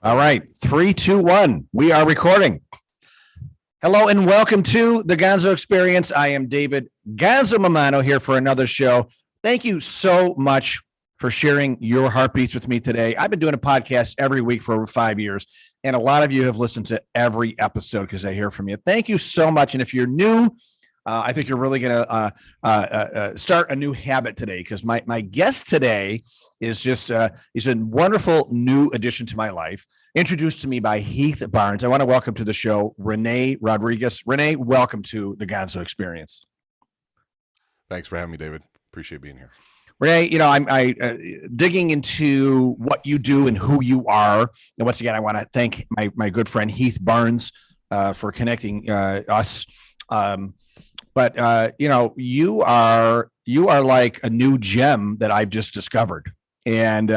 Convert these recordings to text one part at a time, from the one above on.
All right, 3, 2, 1. We are recording. Hello and welcome to the Gonzo Experience. I am David Gonzo Mamano here for another show. Thank you so much for sharing your heartbeats with me today. I've been doing a podcast every week for over 5 years, and a lot of you have listened to every episode because I hear from you. Thank you so much. And if you're new, I think you're really going to start a new habit today because my guest today is just he's a wonderful new addition to my life, introduced to me by Heath Barnes. I want to welcome to the show René Rodriguez. René, welcome to the Gonzo Experience. Thanks for having me, David. Appreciate being here. René, you know, I'm digging into what you do and who you are. And once again, I want to thank my good friend Heath Barnes for connecting us. But you know, you are like a new gem that I've just discovered. And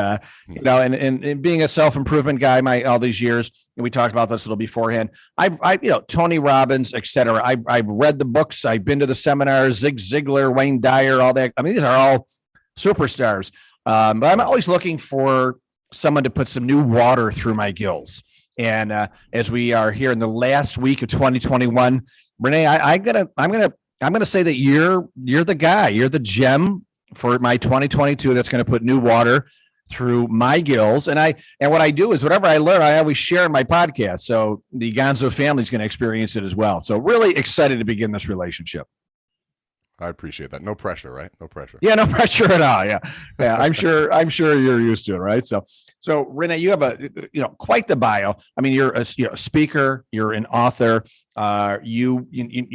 you know, and being a self-improvement guy, all these years, and we talked about this a little beforehand. I've you know, Tony Robbins, etc. I've read the books. I've been to the seminars. Zig Ziglar, Wayne Dyer, all that. I mean, these are all superstars. But I'm always looking for someone to put some new water through my gills. And as we are here in the last week of 2021, René, I'm gonna say that you're the guy. You're the gem for my 2022 that's going to put new water through my gills. And what I do is whatever I learn, I always share in my podcast. So the Gonzo family is going to experience it as well. So really excited to begin this relationship. I appreciate that. No pressure, right? No pressure. Yeah, no pressure at all. Yeah. I'm sure you're used to it, right? So René, you have quite the bio. I mean, you're a speaker, you're an author. You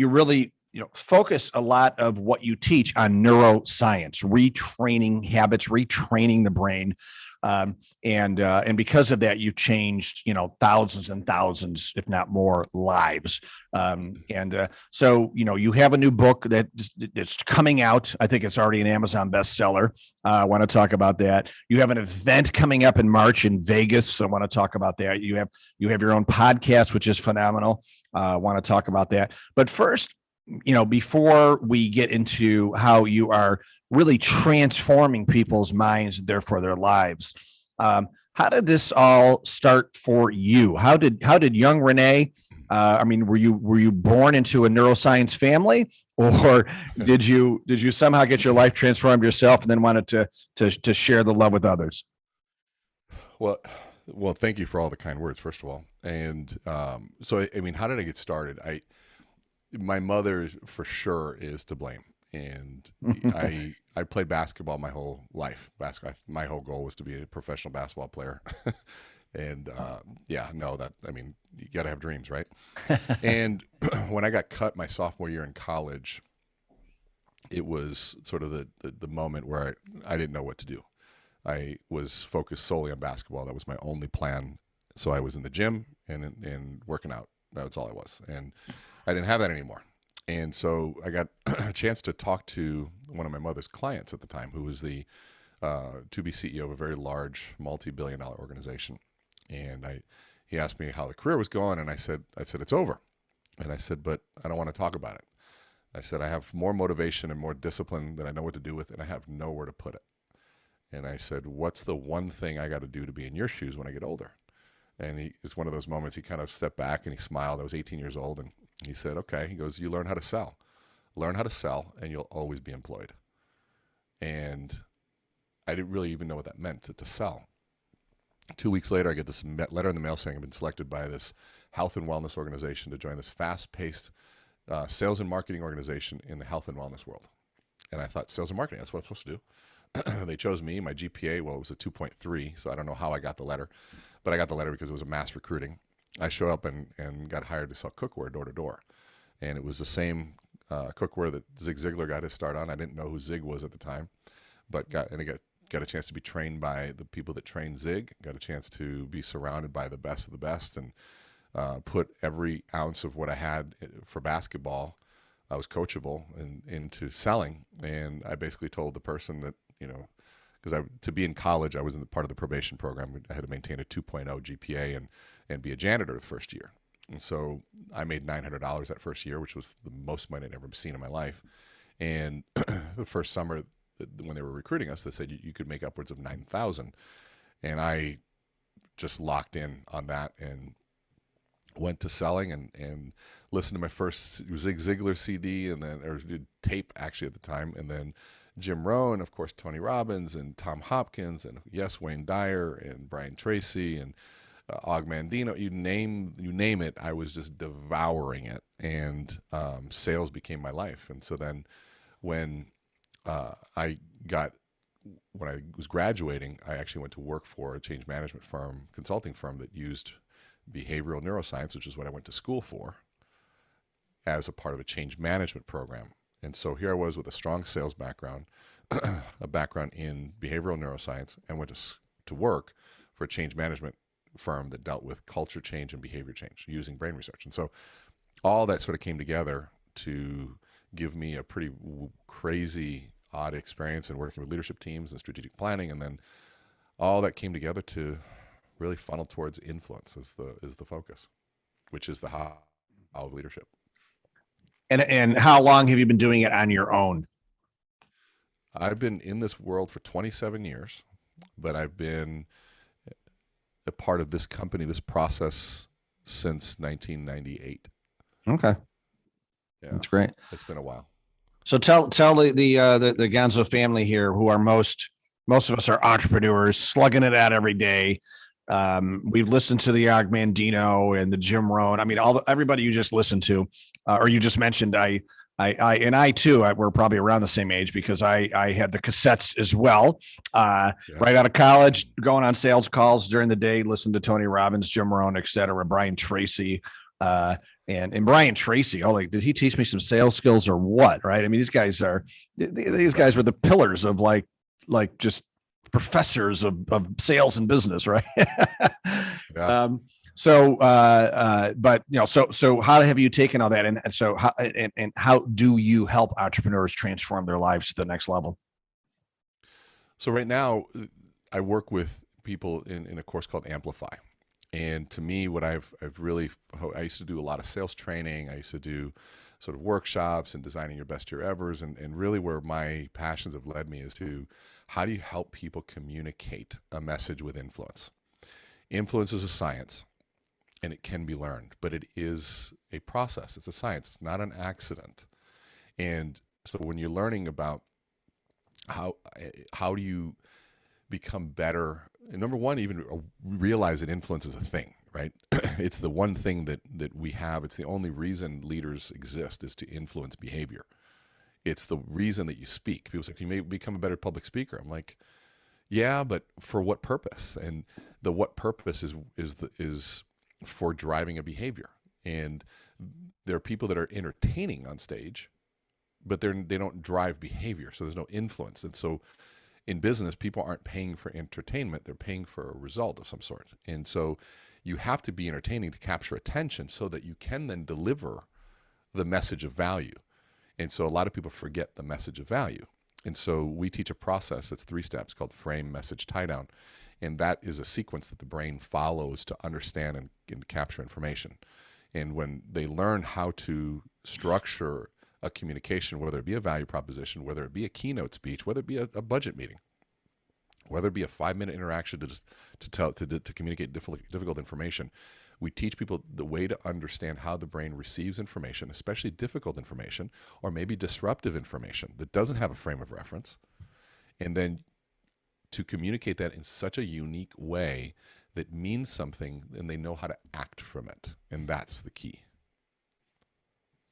really focus a lot of what you teach on neuroscience, retraining habits, retraining the brain. And because of that, you've changed, thousands and thousands, if not more, lives. So, you have a new book that's coming out. I think it's already an Amazon bestseller. I want to talk about that. You have an event coming up in March in Vegas. So I want to talk about that. You have your own podcast, which is phenomenal. I want to talk about that. But first, before we get into how you are really transforming people's minds and therefore their lives, how did this all start for you? How did young René? I mean, were you born into a neuroscience family, or did you somehow get your life transformed yourself and then wanted to share the love with others? Well, thank you for all the kind words, first of all. And so, I mean, how did I get started? My mother, for sure, is to blame. And I played basketball my whole life. My whole goal was to be a professional basketball player. And you got to have dreams, right? And when I got cut my sophomore year in college, it was sort of the moment where I didn't know what to do. I was focused solely on basketball. That was my only plan. So I was in the gym and working out. That was all I was. And I didn't have that anymore. And so I got a chance to talk to one of my mother's clients at the time, who was the to-be CEO of a very large multi-billion-dollar organization. And he asked me how the career was going, and I said it's over. And I said, but I don't want to talk about it. I said, I have more motivation and more discipline that I know what to do with, and I have nowhere to put it. And I said, what's the one thing I got to do to be in your shoes when I get older? And it's one of those moments he kind of stepped back and he smiled. I was 18 years old, and he said, okay. He goes, you learn how to sell. Learn how to sell, and you'll always be employed. And I didn't really even know what that meant, to sell. 2 weeks later, I get this letter in the mail saying I've been selected by this health and wellness organization to join this fast-paced sales and marketing organization in the health and wellness world. And I thought, sales and marketing, that's what I'm supposed to do. They chose me. My GPA, it was a 2.3, so I don't know how I got the letter. But I got the letter because it was a mass recruiting. I showed up and got hired to sell cookware door to door. And it was the same cookware that Zig Ziglar got his start on. I didn't know who Zig was at the time, but got a chance to be trained by the people that trained Zig, got a chance to be surrounded by the best of the best, and put every ounce of what I had for basketball, I was coachable, into selling. And I basically told the person that, because to be in college, I was in part of the probation program. I had to maintain a 2.0 GPA and be a janitor the first year. And so I made $900 that first year, which was the most money I'd ever seen in my life. And the first summer, when they were recruiting us, they said you could make upwards of $9,000. And I just locked in on that and went to selling and listened to my first Zig Ziglar CD and then, or did tape actually at the time. And then Jim Rohn, of course, Tony Robbins and Tom Hopkins and yes, Wayne Dyer and Brian Tracy and Og Mandino, you name it, I was just devouring it. And sales became my life. And so then when when I was graduating, I actually went to work for a change management firm, consulting firm that used behavioral neuroscience, which is what I went to school for, as a part of a change management program. And so here I was with a strong sales background, a background in behavioral neuroscience, and went to work for a change management firm that dealt with culture change and behavior change using brain research. And so all that sort of came together to give me a pretty crazy, odd experience in working with leadership teams and strategic planning. And then all that came together to really funnel towards influence is the focus, which is the how of leadership. And how long have you been doing it on your own? I've been in this world for 27 years, but I've been a part of this company, this process, since 1998. Okay. Yeah, that's great. It's been a while. So tell the Gonzo family here, who are most of us are entrepreneurs, slugging it out every day. We've listened to the Og Mandino and the Jim Rohn. I mean, everybody you just listened to, or you just mentioned. I too, we're probably around the same age because I had the cassettes as well. Right out of college, going on sales calls during the day, listen to Tony Robbins, Jim Rohn, et cetera, Brian Tracy. And Brian Tracy, did he teach me some sales skills or what? Right. I mean, these guys were the pillars of like just professors of sales and business. Right. Yeah. But so how have you taken all that? And so how do you help entrepreneurs transform their lives to the next level? So right now I work with people in a course called Amplify. And to me, what I used to do a lot of sales training. I used to do sort of workshops and designing your best year evers. And really where my passions have led me is to how do you help people communicate a message with influence? Influence is a science and it can be learned, but it is a process. It's a science. It's not an accident. And so when you're learning about how do you become better, and number one, even realize that influence is a thing, right? It's the one thing that we have. It's the only reason leaders exist is to influence behavior. It's the reason that you speak. People say, "Can you become a better public speaker?" I'm like, yeah, but for what purpose? And the what purpose is for driving a behavior. And there are people that are entertaining on stage, but they don't drive behavior. So there's no influence. And so in business, people aren't paying for entertainment. They're paying for a result of some sort. And so you have to be entertaining to capture attention so that you can then deliver the message of value. And so a lot of people forget the message of value. And so we teach a process that's 3 steps called frame, message, tie down. And that is a sequence that the brain follows to understand and capture information. And when they learn how to structure a communication, whether it be a value proposition, whether it be a keynote speech, whether it be a budget meeting, whether it be a 5-minute interaction to communicate difficult information, we teach people the way to understand how the brain receives information, especially difficult information, or maybe disruptive information that doesn't have a frame of reference, and then to communicate that in such a unique way that means something and they know how to act from it. And that's the key.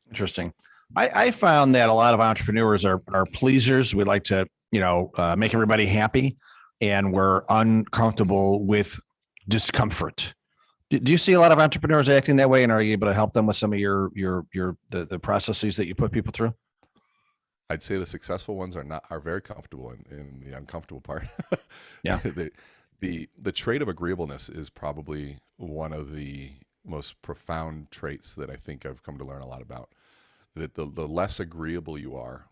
Interesting. I found that a lot of entrepreneurs are pleasers. We like to, make everybody happy, and we're uncomfortable with discomfort. Do you see a lot of entrepreneurs acting that way, and are you able to help them with some of the processes that you put people through? I'd say the successful ones are very comfortable in the uncomfortable part. Yeah. The trait of agreeableness is probably one of the most profound traits that I think I've come to learn a lot about. That the less agreeable you are,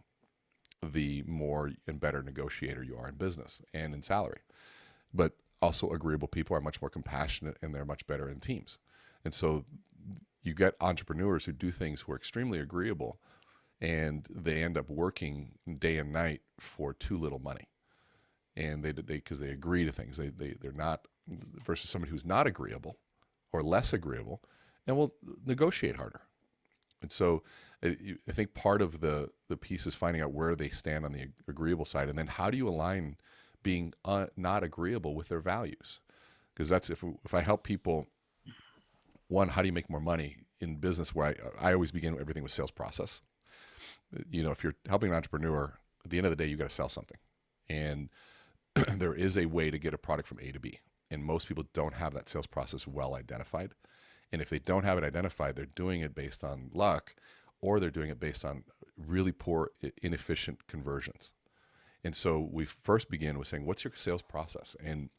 the more and better negotiator you are in business and in salary. But also agreeable people are much more compassionate and they're much better in teams. And so you get entrepreneurs who do things who are extremely agreeable and they end up working day and night for too little money. And because they agree to things, they're not versus somebody who's not agreeable or less agreeable, and will negotiate harder. And so I think part of the piece is finding out where they stand on the agreeable side, and then how do you align being not agreeable with their values? Because that's if I help people, one, how do you make more money in business? Where I always begin everything with sales process. If you're helping an entrepreneur, at the end of the day, you got to sell something, and there is a way to get a product from A to B, and most people don't have that sales process well identified. And if they don't have it identified, they're doing it based on luck, or they're doing it based on really poor, inefficient conversions. And so we first begin with saying, what's your sales process? And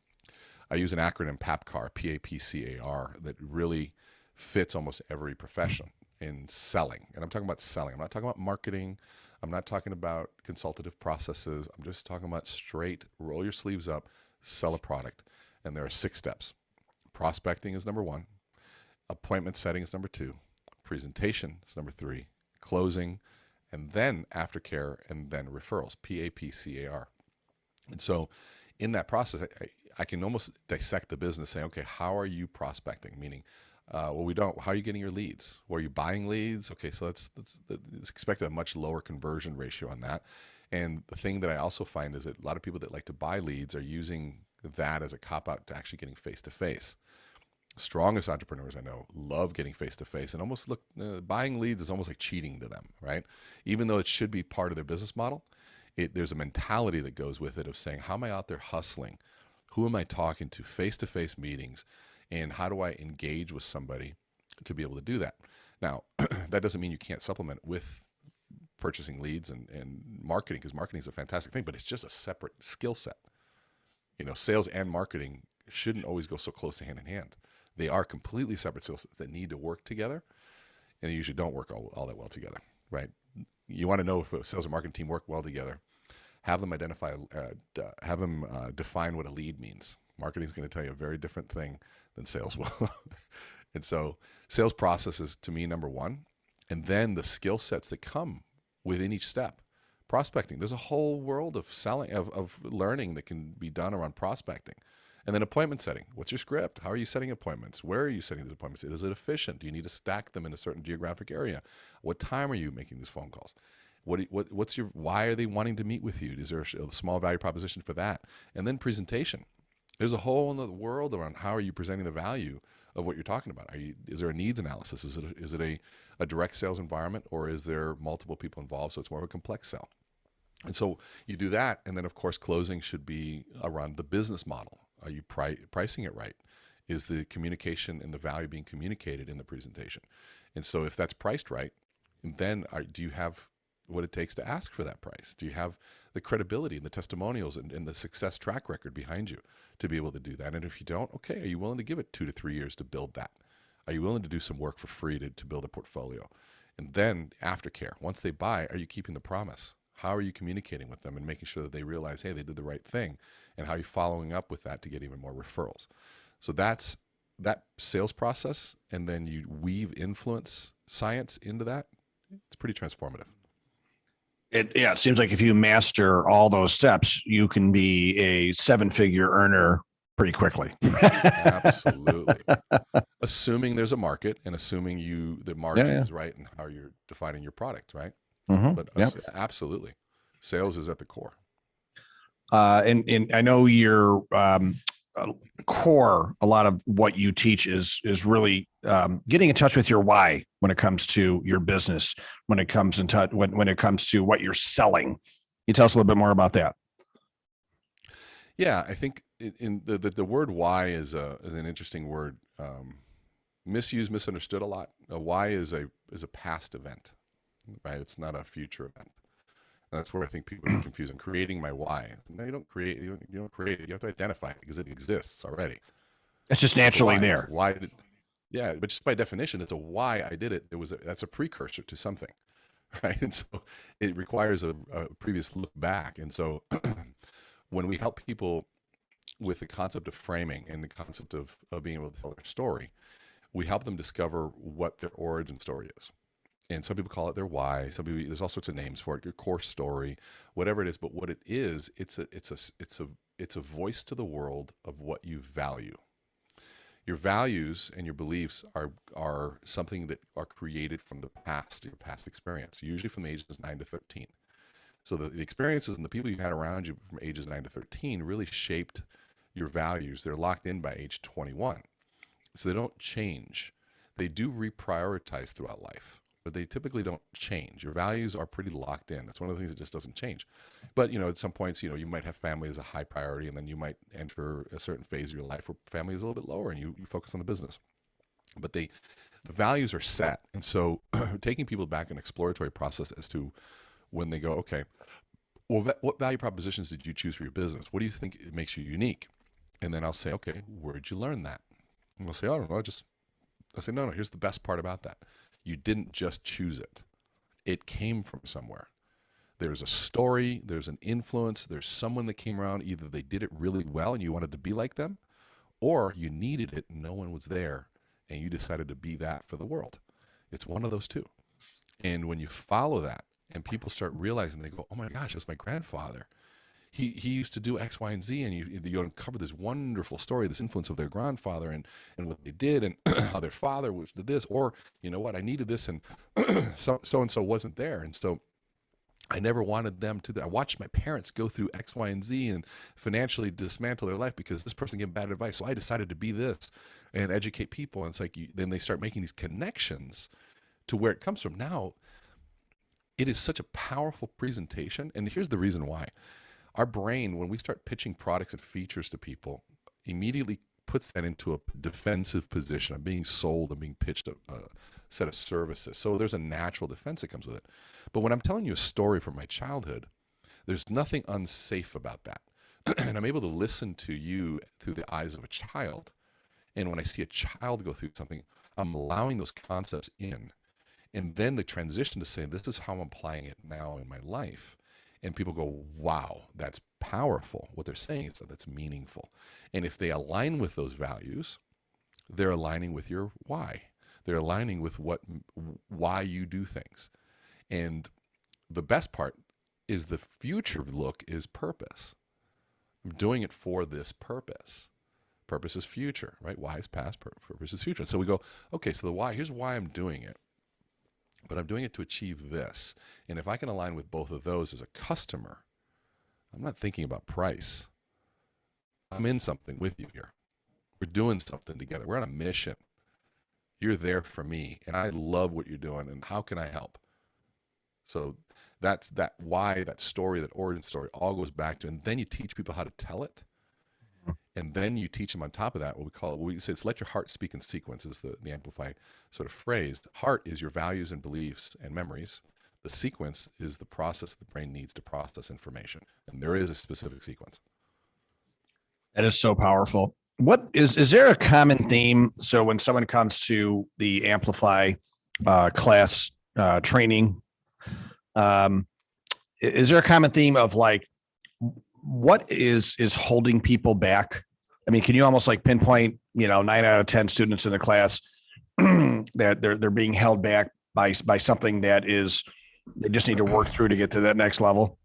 I use an acronym, PAPCAR, P-A-P-C-A-R, that really fits almost every profession in selling. And I'm talking about selling. I'm not talking about marketing. I'm not talking about consultative processes. I'm just talking about straight, roll your sleeves up, sell a product. And there are 6 steps. Prospecting is number 1. Appointment setting is number 2. Presentation is number 3. Closing, and then aftercare, and then referrals, P-A-P-C-A-R. And so in that process, I can almost dissect the business, saying, okay, how are you prospecting? Meaning, how are you getting your leads? Where are you buying leads? Okay, so let's expect a much lower conversion ratio on that. And the thing that I also find is that a lot of people that like to buy leads are using that as a cop-out to actually getting face-to-face. Strongest entrepreneurs I know love getting face-to-face, and almost buying leads is almost like cheating to them, right? Even though it should be part of their business model, there's a mentality that goes with it of saying, how am I out there hustling? Who am I talking to? Face-to-face meetings, and how do I engage with somebody to be able to do that? Now, that doesn't mean you can't supplement with purchasing leads and marketing, because marketing is a fantastic thing, but it's just a separate skill set. Sales and marketing shouldn't always go so close hand in hand. They are completely separate skill sets that need to work together, and they usually don't work all that well together, right? You want to know if a sales and marketing team work well together, have them define what a lead means. Marketing is going to tell you a very different thing than sales will. And so sales process is, to me, number 1. And then the skill sets that come within each step. Prospecting, there's a whole world of selling, of learning that can be done around prospecting. And then appointment setting. What's your script? How are you setting appointments? Where are you setting these appointments? Is it efficient? Do you need to stack them in a certain geographic area? What time are you making these phone calls? Why are they wanting to meet with you? Is there a small value proposition for that? And then presentation. There's a whole other world around how are you presenting the value of what you're talking about. Is there a needs analysis? Is it a direct sales environment, or is there multiple people involved? So it's more of a complex sell. And so you do that. And then of course, closing should be around the business model. Are you pricing it right? Is the communication and the value being communicated in the presentation? And so if that's priced right, then do you have what it takes to ask for that price? Do you have the credibility and the testimonials and the success track record behind you to be able to do that? And if you don't, okay, are you willing to give it 2 to 3 years to build that? Are you willing to do some work for free to build a portfolio? And then aftercare, once they buy, are you keeping the promise? How are you communicating with them and making sure that they realize, hey, they did the right thing? And how are you following up with that to get even more referrals? So that's that sales process. And then you weave influence science into that. It's pretty transformative. It seems like if you master all those steps, you can be a 7-figure earner pretty quickly. Absolutely. Assuming there's a market, and assuming the margin is right and how you're defining your product, right? Mm-hmm. But absolutely, sales is at the core. And I know your core, a lot of what you teach is really getting in touch with your why when it comes to your business, when it comes to what you're selling. Can you tell us a little bit more about that? Yeah, I think in the word why is an interesting word, misused, misunderstood a lot. A why is a past event, right? It's not a future event. And that's where I think people get confused. I'm creating my why. No, you don't create it. You don't create it. You have to identify it because it exists already. It's just naturally there. Yeah, but just by definition, it's a why I did it. That's a precursor to something, right? And so it requires a previous look back. And so when we help people with the concept of framing and the concept of being able to tell their story, we help them discover what their origin story is. And some people call it their why. Some people, there's all sorts of names for it, your core story, whatever it is. But what it is, it's a voice to the world of what you value. Your values and your beliefs are something that are created from the past, your past experience, usually from the ages 9 to 13. So the experiences and the people you had around you from ages 9 to 13 really shaped your values. They're locked in by age 21. So they don't change. They do reprioritize throughout life, but they typically don't change. Your values are pretty locked in. That's one of the things that just doesn't change. But, at some points, you might have family as a high priority, and then you might enter a certain phase of your life where family is a little bit lower and you focus on the business. But the values are set. And so taking people back an exploratory process as to when they go, okay, well, what value propositions did you choose for your business? What do you think it makes you unique? And then I'll say, okay, where did you learn that? And they'll say, I don't know. I say, no, here's the best part about that. You didn't just choose it. It came from somewhere. There's a story, there's an influence, there's someone that came around. Either they did it really well and you wanted to be like them, or you needed it and no one was there and you decided to be that for the world. It's one of those two. And when you follow that and people start realizing, they go, oh my gosh, that's my grandfather. He used to do X, Y, and Z, and you uncover this wonderful story, this influence of their grandfather and what they did and how their father did this, or you know what, I needed this and so and so wasn't there. And so I never wanted them to. I watched my parents go through X, Y, and Z and financially dismantle their life because this person gave bad advice. So I decided to be this and educate people. And it's like, then they start making these connections to where it comes from. Now, it is such a powerful presentation. And here's the reason why. Our brain, when we start pitching products and features to people, immediately puts that into a defensive position. I'm being sold, I'm being pitched a set of services. So there's a natural defense that comes with it. But when I'm telling you a story from my childhood, there's nothing unsafe about that. And I'm able to listen to you through the eyes of a child. And when I see a child go through something, I'm allowing those concepts in. And then the transition to say, this is how I'm applying it now in my life. And people go, wow, that's powerful. What they're saying is that that's meaningful. And if they align with those values, they're aligning with your why. They're aligning with why you do things. And the best part is the future look is purpose. I'm doing it for this purpose. Purpose is future, right? Why is past, purpose is future. So we go, okay, so the why, here's why I'm doing it. But I'm doing it to achieve this. And if I can align with both of those as a customer, I'm not thinking about price. I'm in something with you here. We're doing something together. We're on a mission. You're there for me, and I love what you're doing, and how can I help? So that's that why, that story, that origin story all goes back to, and then you teach people how to tell it. And then you teach them on top of that, what we say it's let your heart speak in sequence is the Amplify sort of phrase. Heart is your values and beliefs and memories. The sequence is the process the brain needs to process information. And there is a specific sequence. That is so powerful. What is there a common theme? So when someone comes to the Amplify class training, is there a common theme of like, what is holding people back? I mean, can you almost like pinpoint, 9 out of 10 students in the class that they're being held back by something that is, they just need to work through to get to that next level?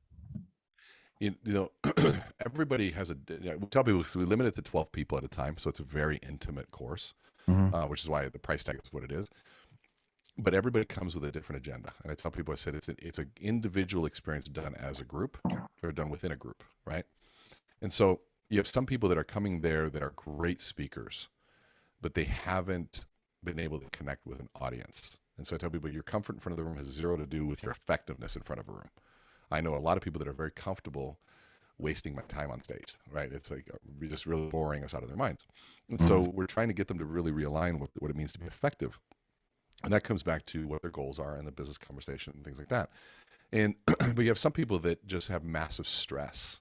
Everybody has we tell people, because we limit it to 12 people at a time. So it's a very intimate course, which is why the price tag is what it is. But everybody comes with a different agenda. And I tell people, I said, it's an individual experience done as a group or done within a group, right? And so you have some people that are coming there that are great speakers, but they haven't been able to connect with an audience. And so I tell people, your comfort in front of the room has zero to do with your effectiveness in front of a room. I know a lot of people that are very comfortable wasting my time on stage, right? It's like just really boring us out of their minds. And so we're trying to get them to really realign with what it means to be effective. And that comes back to what their goals are in the business conversation and things like that. And but you have some people that just have massive stress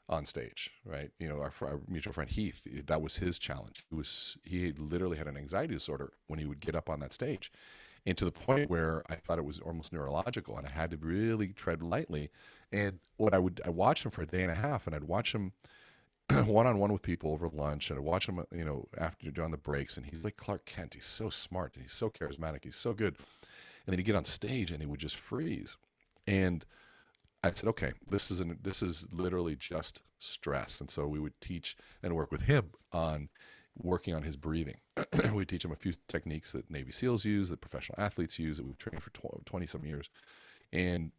on stage, right? Our mutual friend Heath, that was his challenge. He literally had an anxiety disorder when he would get up on that stage, and to the point where I thought it was almost neurological, and I had to really tread lightly. And I watched him for a day and a half, and I'd watch him one-on-one with people over lunch, and I watch him, after you're doing the breaks, and he's like Clark Kent. He's so smart, and he's so charismatic. He's so good. And then he'd get on stage and he would just freeze. And I said, okay, this is literally just stress. And so we would teach and work with him on working on his breathing. We teach him a few techniques that Navy SEALs use, that professional athletes use, that we've trained for 20 some years. And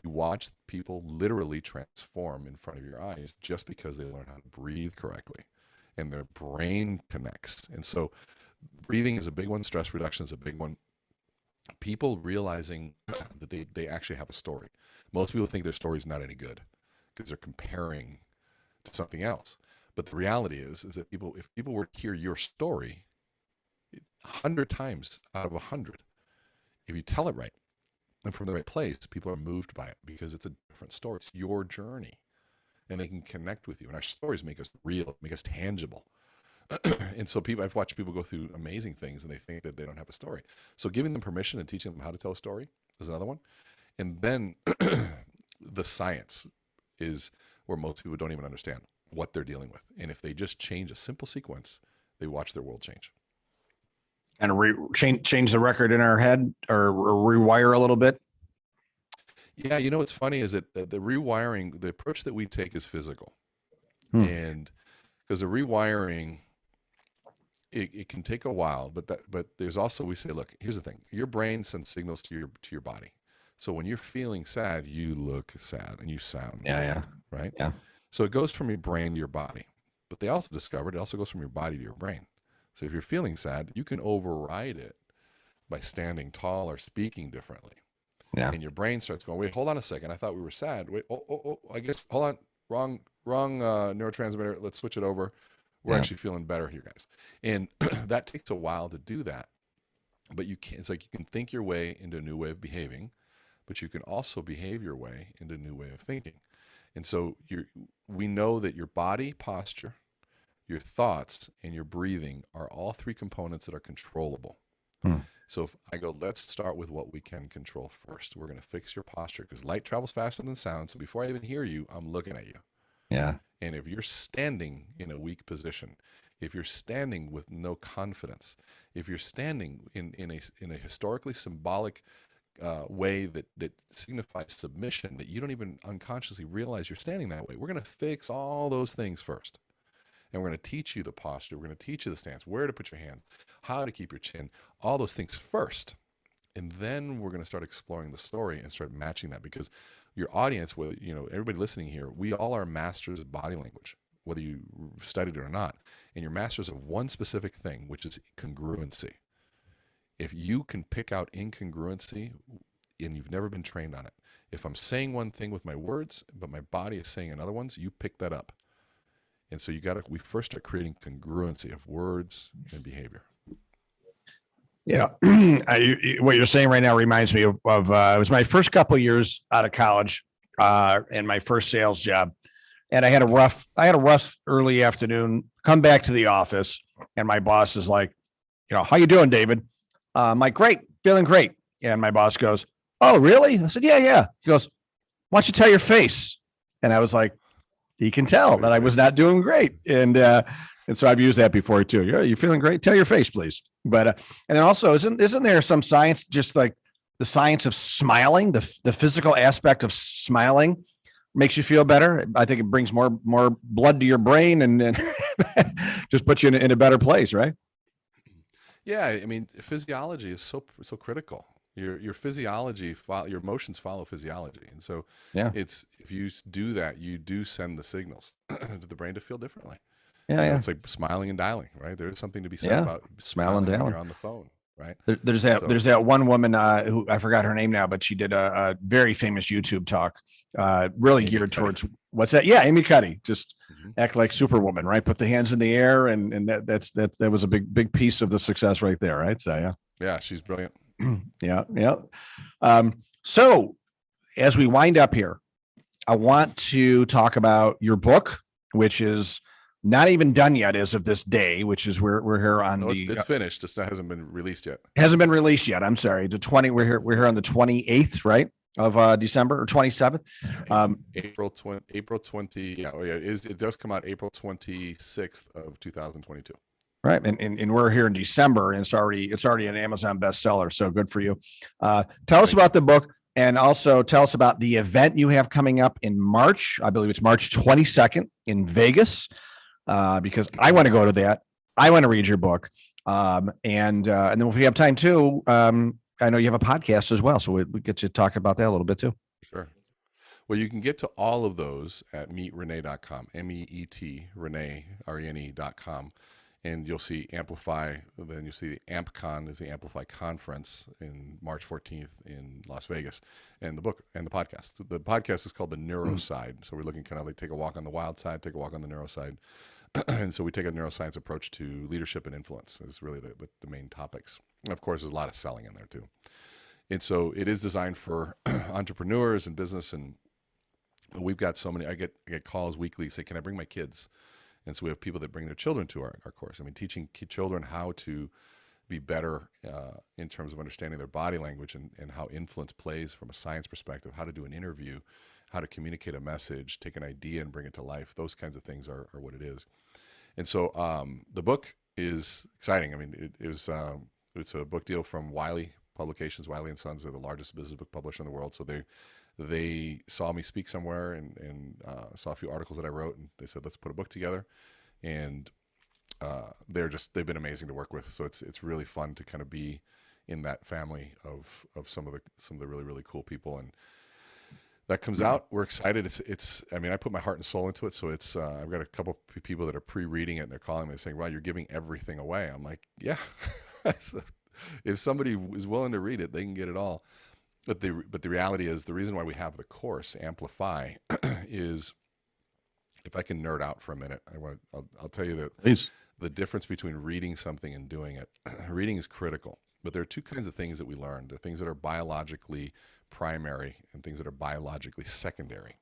you watch people literally transform in front of your eyes just because they learn how to breathe correctly and their brain connects. And so breathing is a big one. Stress reduction is a big one. People realizing that they actually have a story. Most people think their story is not any good because they're comparing to something else. But the reality is that if people were to hear your story 100 times out of 100, if you tell it right and from the right place, people are moved by it because it's a different story. It's your journey, and they can connect with you. And our stories make us real, make us tangible. And so I've watched people go through amazing things and they think that they don't have a story. So giving them permission and teaching them how to tell a story is another one. And then the science is where most people don't even understand what they're dealing with. And if they just change a simple sequence, they watch their world change. And change the record in our head or rewire a little bit. Yeah, you know what's funny is that the rewiring, the approach that we take is physical. And because the rewiring, it can take a while, but there's also, we say, look, here's the thing. Your brain sends signals to your body. So when you're feeling sad, you look sad and you sound yeah, right? Yeah. So it goes from your brain to your body. But they also discovered it also goes from your body to your brain. So if you're feeling sad, you can override it by standing tall or speaking differently. Yeah. And your brain starts going, wait, hold on a second. I thought we were sad. Wait, I guess, hold on. Wrong neurotransmitter. Let's switch it over. We're actually feeling better here, guys. And that takes a while to do that. But it's like you can think your way into a new way of behaving, but you can also behave your way into a new way of thinking. And so we know that your body posture, your thoughts, and your breathing are all three components that are controllable. So if I go, let's start with what we can control first. We're going to fix your posture because light travels faster than sound. So before I even hear you, I'm looking at you. Yeah. And if you're standing in a weak position, if you're standing with no confidence, if you're standing in a historically symbolic way that signifies submission, that you don't even unconsciously realize you're standing that way, we're going to fix all those things first. And we're going to teach you the posture. We're going to teach you the stance, where to put your hands, how to keep your chin, all those things first. And then we're going to start exploring the story and start matching that, because your audience, whether, everybody listening here, we all are masters of body language, whether you studied it or not. And you're masters of one specific thing, which is congruency. If you can pick out incongruency and you've never been trained on it, if I'm saying one thing with my words, but my body is saying another ones, you pick that up. And so we first start creating congruency of words and behavior. Yeah. What you're saying right now reminds me of it was my first couple of years out of college and my first sales job. And I had a rough early afternoon, come back to the office, and my boss is like, how you doing, David? I'm like, great, feeling great. And my boss goes, oh, really? I said, yeah. He goes, why don't you tell your face? And I was like, he can tell that I was not doing great. And so I've used that before too. You're feeling great? Tell your face, please. But, and then also isn't there some science, just like the science of smiling, the physical aspect of smiling makes you feel better? I think it brings more blood to your brain and just puts you in a better place, right? Yeah. I mean, physiology is so critical. Your physiology, your emotions follow physiology. And so if you do that, you do send the signals to the brain to feel differently. Yeah. It's like smiling and dialing, right? There is something to be said about smiling and dialing when you're on the phone, right? There's that one woman who I forgot her name now, but she did a very famous YouTube talk, really Amy geared Cuddy. towards what's that? Yeah, Amy Cuddy, just act like Superwoman, right? Put the hands in the air, and that was a big piece of the success right there, right? So yeah, she's brilliant. Yeah. So as we wind up here, I want to talk about your book, which is not even done yet as of this day, which is we're here on it's finished. It hasn't been released yet. Hasn't been released yet. I'm sorry. We're here on the 28th, right? Of December or 27th. April 20. Yeah. It does come out April 26th of 2022. Right. And we're here in December and it's already an Amazon bestseller. So good for you. Tell us about the book and also tell us about the event you have coming up in March. I believe it's March 22nd in Vegas, because I want to go to that. I want to read your book. And then if we have time too, I know you have a podcast as well. So we get to talk about that a little bit too. Sure. Well, you can get to all of those at meetrene.com, MEET, Rene, RENE.com. And you'll see Amplify, then you'll see the AmpCon is the Amplify conference in March 14th in Las Vegas, and the book and the podcast. The podcast is called The Neuro Side. So we're looking kind of like take a walk on the wild side, take a walk on the neuro side. And so we take a neuroscience approach to leadership and influence is really the main topics. And of course, there's a lot of selling in there too. And so it is designed for entrepreneurs and business. And we've got so many, I get calls weekly, say, can I bring my kids? And so we have people that bring their children to our course. I mean, teaching children how to be better in terms of understanding their body language and how influence plays from a science perspective, how to do an interview, how to communicate a message, take an idea and bring it to life. Those kinds of things are what it is. And so the book is exciting. I mean, it's a book deal from Wiley Publications. Wiley & Sons are the largest business book publisher in the world. So they saw me speak somewhere and saw a few articles that I wrote, and they said, let's put a book together. And they've been amazing to work with. So it's really fun to kind of be in that family of some of the really, really cool people. And that comes out. We're excited. I mean, I put my heart and soul into it. So I've got a couple of people that are pre-reading it and they're calling me saying, wow, you're giving everything away. I'm like, yeah. So if somebody is willing to read it, they can get it all. But the reality is the reason why we have the course Amplify is, if I can nerd out for a minute, I'll tell you that Please. The difference between reading something and doing it. Reading is critical, but there are two kinds of things that we learn. There are things that are biologically primary and things that are biologically secondary.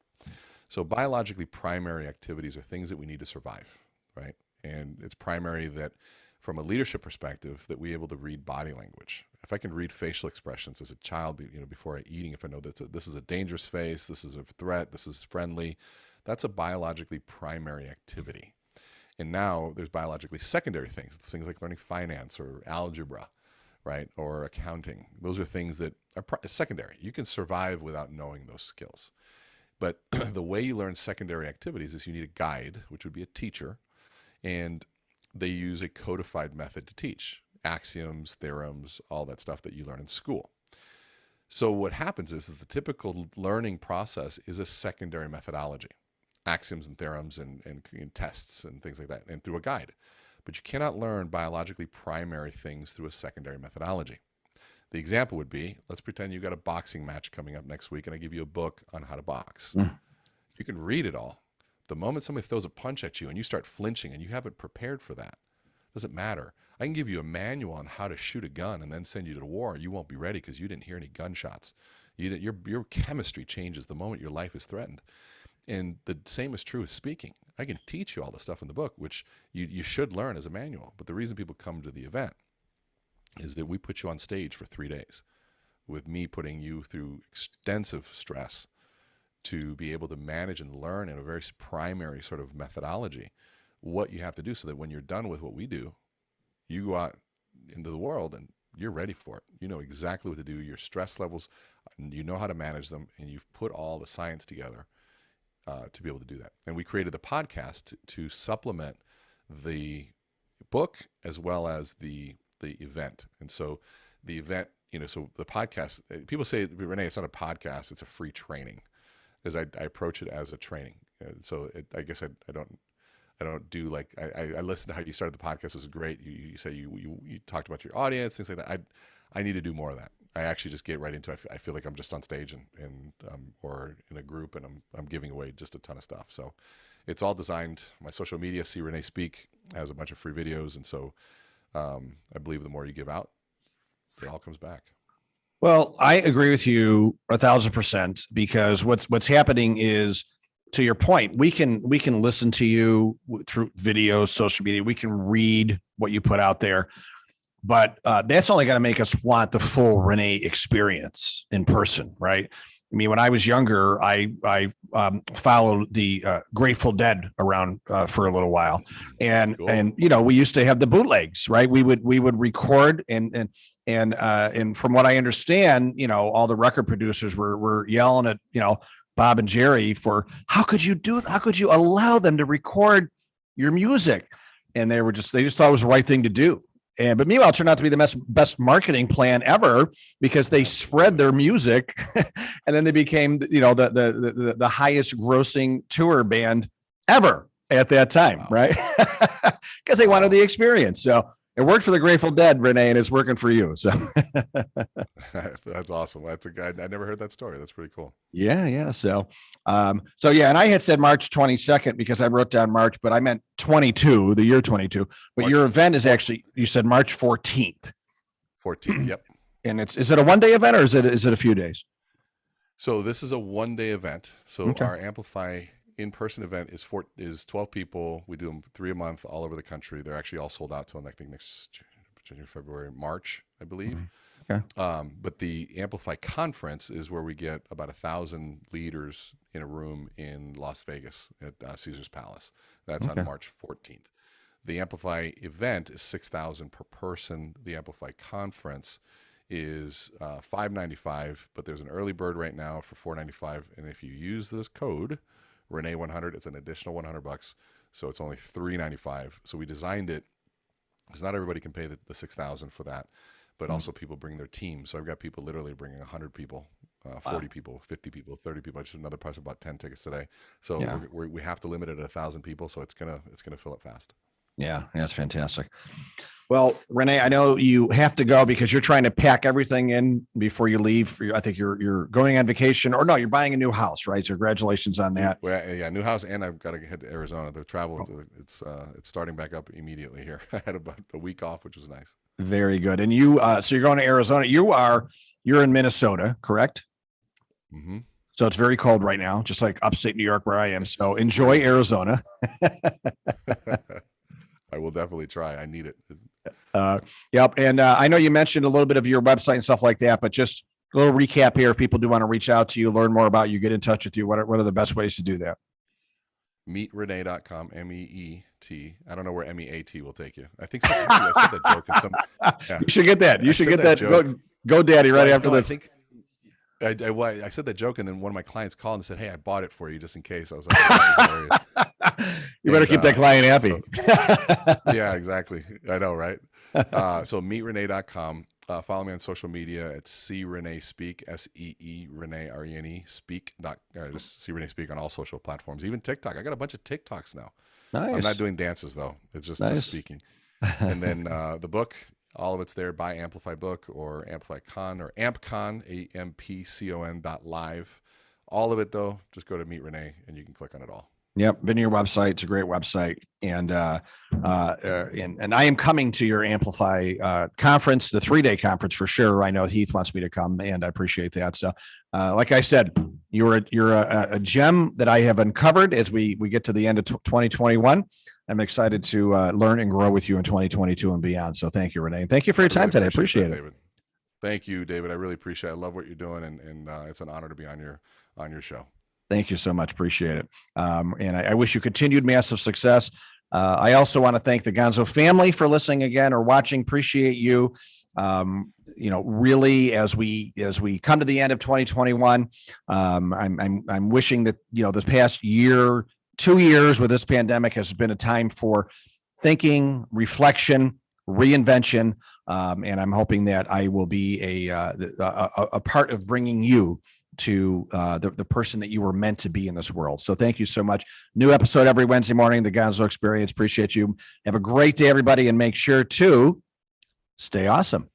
So biologically primary activities are things that we need to survive, right? And it's primary that from a leadership perspective that we're able to read body language. If I can read facial expressions as a child, before eating, if I know that this is a dangerous face, this is a threat, this is friendly, that's a biologically primary activity. And now there's biologically secondary things like learning finance or algebra, right? Or accounting. Those are things that are secondary. You can survive without knowing those skills. But the way you learn secondary activities is you need a guide, which would be a teacher, and they use a codified method to teach. Axioms, theorems, all that stuff that you learn in school. So what happens is the typical learning process is a secondary methodology. Axioms and theorems and tests and things like that, and through a guide. But you cannot learn biologically primary things through a secondary methodology. The example would be, let's pretend you got a boxing match coming up next week and I give you a book on how to box. You can read it all. The moment somebody throws a punch at you and you start flinching and you haven't prepared for that, doesn't matter. I can give you a manual on how to shoot a gun and then send you to war. You won't be ready because you didn't hear any gunshots. Your chemistry changes the moment your life is threatened. And the same is true with speaking. I can teach you all the stuff in the book, which you should learn as a manual. But the reason people come to the event is that we put you on stage for 3 days with me putting you through extensive stress to be able to manage and learn in a very primary sort of methodology what you have to do so that when you're done with what we do, you go out into the world and you're ready for it. You know exactly what to do. Your stress levels, you know how to manage them, and you've put all the science together to be able to do that. And we created the podcast to supplement the book as well as the event. And so the event, so the podcast, people say, Renee, it's not a podcast, it's a free training, because I approach it as a training. So I guess I don't do like, I listened to how you started the podcast. It was great. You say you talked about your audience, things like that. I need to do more of that. I actually just get right into it. I feel like I'm just on stage and or in a group and I'm giving away just a ton of stuff. So it's all designed. My social media, See Renee Speak, has a bunch of free videos. And so I believe the more you give out, it all comes back. Well, I agree with you 1,000%, because what's happening is, to your point, we can listen to you through videos, social media. We can read what you put out there, but that's only going to make us want the full Renee experience in person, right? mean, when I was younger, I followed the Grateful Dead around for a little while, and Cool. and we used to have the bootlegs, right? We would record, and from what I understand, all the record producers were yelling at Bob and Jerry for how could you allow them to record your music, and they just thought it was the right thing to do. But meanwhile, it turned out to be the best marketing plan ever, because they spread their music, and then they became, the highest grossing tour band ever at that time, wow. Right? Because they wanted the experience. So it worked for the Grateful Dead, René, and it's working for you. So that's awesome. That's a guy. I never heard that story. That's pretty cool. Yeah. So yeah, and I had said March 22nd because I wrote down March, but I meant 22, the year 22. But your event is actually, you said March 14th. 14th. Yep. And is it a 1-day event, or is it a few days? So this is a 1-day event. So Okay. Our Amplify in-person event is 12 people. We do them 3 a month all over the country. They're actually all sold out till I think next January, February, March, I believe. Mm-hmm. Okay. But the Amplify conference is where we get about 1,000 leaders in a room in Las Vegas at Caesar's Palace. That's Okay. on March 14th. The Amplify event is $6,000 per person. The Amplify conference is $595, but there's an early bird right now for $495. And if you use this code René100, it's an additional $100. So it's only $395. So we designed it because not everybody can pay the $6,000 for that, but also people bring their team. So I've got people literally bringing 100 people, 40 people, 50 people, 30 people. I just another person bought 10 tickets today. So Yeah. we have to limit it at 1,000 people. So it's gonna fill up fast. Yeah, that's fantastic. Well, René, I know you have to go because you're trying to pack everything in before you leave. I think you're going on vacation, or no, you're buying a new house, right? So congratulations on that. Yeah, new house, and I've got to head to Arizona. The travel, it's starting back up immediately here. I had about a week off, which was nice. Very good. And you, so you're going to Arizona. You're in Minnesota, correct? Mm-hmm. So it's very cold right now, just like upstate New York where I am. So enjoy Arizona. I will definitely try. I need it. Yep. And I know you mentioned a little bit of your website and stuff like that, but just a little recap here. If people do want to reach out to you, learn more about you, get in touch with you, what are the best ways to do that? Meetrené.com, MEET. I don't know where MEAT will take you. I think I said that joke in some. Yeah. You should get that. You should get that. Go, Daddy, right after this. I think I said that joke, and then one of my clients called and said, "Hey, I bought it for you just in case." I was like, "You better keep that client happy." So, yeah, exactly. I know, right? So meetrené.com. Follow me on social media at René Speak, SEE René RENE Speak. Just René Speak on all social platforms, even TikTok. I got a bunch of TikToks now. Nice. I'm not doing dances though. It's just speaking. And then the book, all of it's there. Buy Amplify Book or Amplify Con or AmpCon, AMPCON.live. All of it though, just go to Meet René and you can click on it all. Yep, been to your website. It's a great website, and I am coming to your Amplify conference, the 3-day conference for sure. I know Heath wants me to come, and I appreciate that. So, like I said, you're a gem that I have uncovered as we get to the end of 2021. I'm excited to learn and grow with you in 2022 and beyond. So, thank you, René. Thank you for your time today. I appreciate it. David. Thank you, David. I really appreciate it. I love what you're doing, and it's an honor to be on your show. Thank you so much. Appreciate it. And I wish you continued massive success. I also want to thank the Gonzo family for listening again or watching. Appreciate you. Really, as we come to the end of 2021, I'm wishing that, this past year, 2 years with this pandemic has been a time for thinking, reflection, reinvention. And I'm hoping that I will be a part of bringing you to the person that you were meant to be in this world. So thank you so much. New episode every Wednesday morning, the Gonzo Experience. Appreciate you. Have a great day, everybody, and make sure to stay awesome.